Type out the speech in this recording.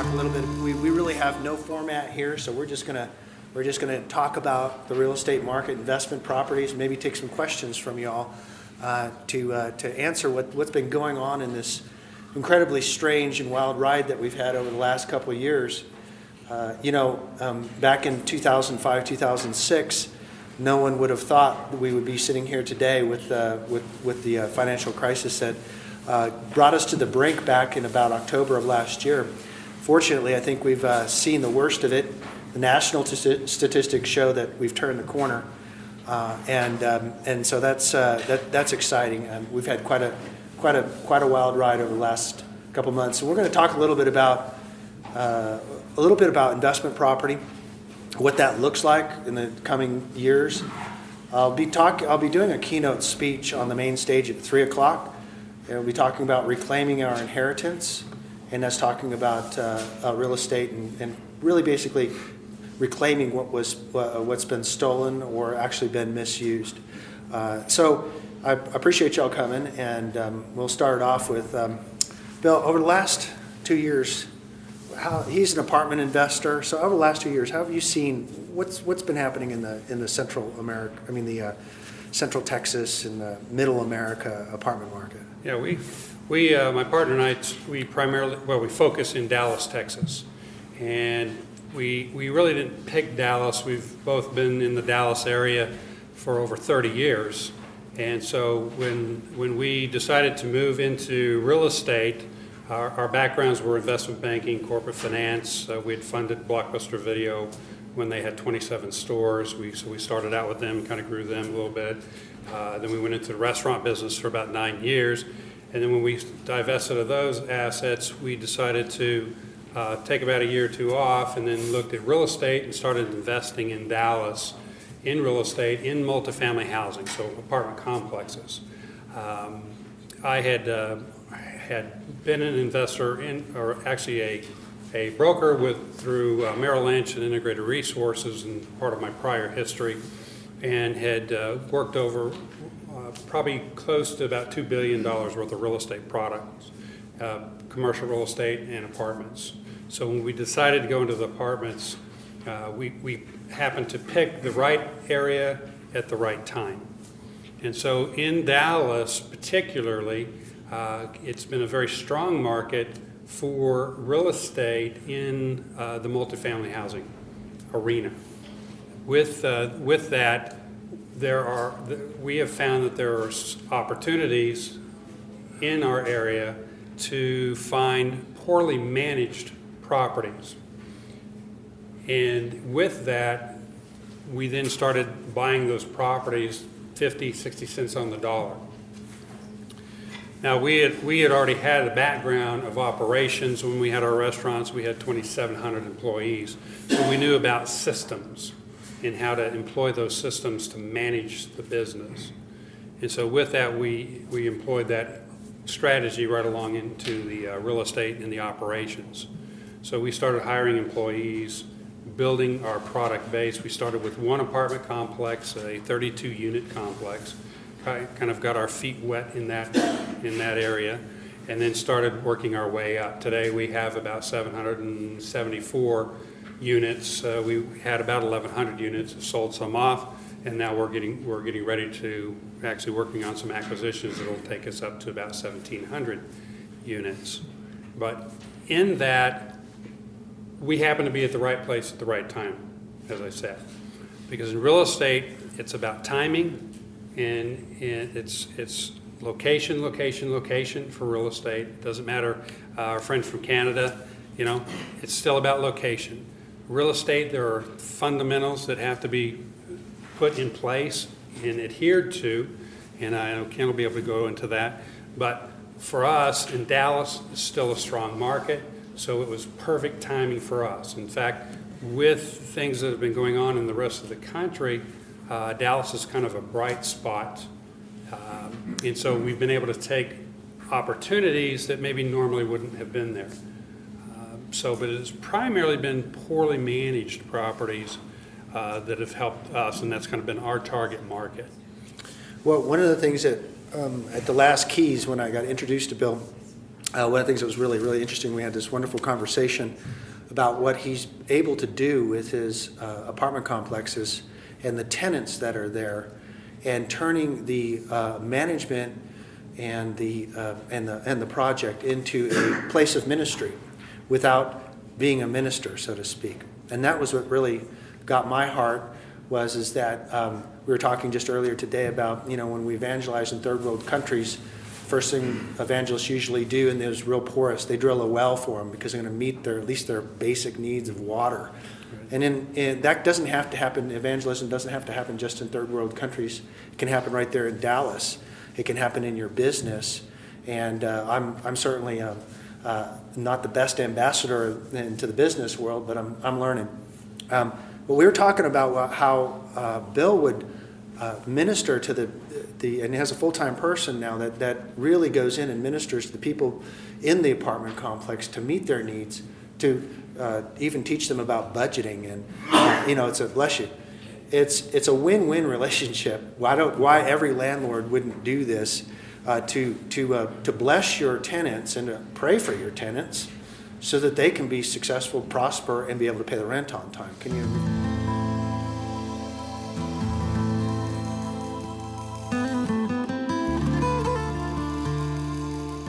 a little bit. We really have no format here, so we're just gonna talk about the real estate market, investment properties, maybe take some questions from y'all to answer what's been going on in this incredibly strange and wild ride that we've had over the last couple of years. Back in 2005, 2006, no one would have thought that we would be sitting here today with the financial crisis that brought us to the brink back in about October of last year. Fortunately, I think we've seen the worst of it. The national statistics show that we've turned the corner, and so that's exciting. We've had quite a wild ride over the last couple months. So we're going to talk a little bit about investment property, what that looks like in the coming years. I'll be doing a keynote speech on the main stage at 3 o'clock. We'll be talking about reclaiming our inheritance, and that's talking about real estate and really basically reclaiming what's been stolen or actually been misused. So I appreciate y'all coming, and we'll start off with Bill. Over the last 2 years, he's an apartment investor. So over the last 2 years, how have you seen what's been happening in the Central America? I mean the Central Texas and the Middle America apartment market. Yeah, we my partner and I, we focus in Dallas, Texas, and we really didn't pick Dallas. We've both been in the Dallas area for over 30 years, and so when we decided to move into real estate, our backgrounds were investment banking, corporate finance. We had funded Blockbuster Video when they had 27 stores. So we started out with them, kind of grew them a little bit. Then we went into the restaurant business for about 9 years. And then when we divested of those assets, we decided to take about a year or two off, and then looked at real estate and started investing in Dallas in real estate, in multifamily housing, so apartment complexes. I had been an investor or actually a broker through Merrill Lynch and Integrated Resources, and part of my prior history, and had worked over probably close to about $2 billion worth of real estate products, commercial real estate and apartments. So when we decided to go into the apartments, we happened to pick the right area at the right time. And so in Dallas particularly, it's been a very strong market for real estate in the multifamily housing arena. With that, we have found that there are opportunities in our area to find poorly managed properties. And with that, we then started buying those properties 50, 60 cents on the dollar. Now, we had already had a background of operations. When we had our restaurants, we had 2,700 employees. So we knew about systems and how to employ those systems to manage the business. And so with that, we employed that strategy right along into the real estate and the operations. So we started hiring employees, building our product base. We started with one apartment complex, a 32-unit complex. Kind of got our feet wet in that area, and then started working our way up. Today we have about 774 units. We had about 1,100 units, sold some off, and now we're getting ready to actually working on some acquisitions that will take us up to about 1,700 units. But in that, we happen to be at the right place at the right time, as I said, because in real estate it's about timing. And it's location, location, location for real estate. It doesn't matter, our friend from Canada, it's still about location. Real estate, there are fundamentals that have to be put in place and adhered to, and I know Ken will be able to go into that. But for us, in Dallas, it's still a strong market, so it was perfect timing for us. In fact, with things that have been going on in the rest of the country, Dallas is kind of a bright spot, and so we've been able to take opportunities that maybe normally wouldn't have been there. But it's primarily been poorly managed properties that have helped us, and that's kind of been our target market. Well, one of the things that at the last Keys, when I got introduced to Bill, one of the things that was really, really interesting, we had this wonderful conversation about what he's able to do with his apartment complexes and the tenants that are there, and turning the management and the project into a place of ministry without being a minister, so to speak. And that was what really got my heart, is that we were talking just earlier today about, when we evangelize in third world countries, first thing evangelists usually do in those real poorest, they drill a well for them because they're going to meet at least their basic needs of water. Right. And that doesn't have to happen, evangelism doesn't have to happen just in third world countries. It can happen right there in Dallas. It can happen in your business. And I'm certainly not the best ambassador into the business world, but I'm learning. But we were talking about how Bill would minister to and he has a full-time person now that really goes in and ministers to the people in the apartment complex to meet their needs, to even teach them about budgeting, and it's a bless you. It's a win-win relationship. Why every landlord wouldn't do this, to bless your tenants and to pray for your tenants so that they can be successful, prosper, and be able to pay the rent on time. Can you?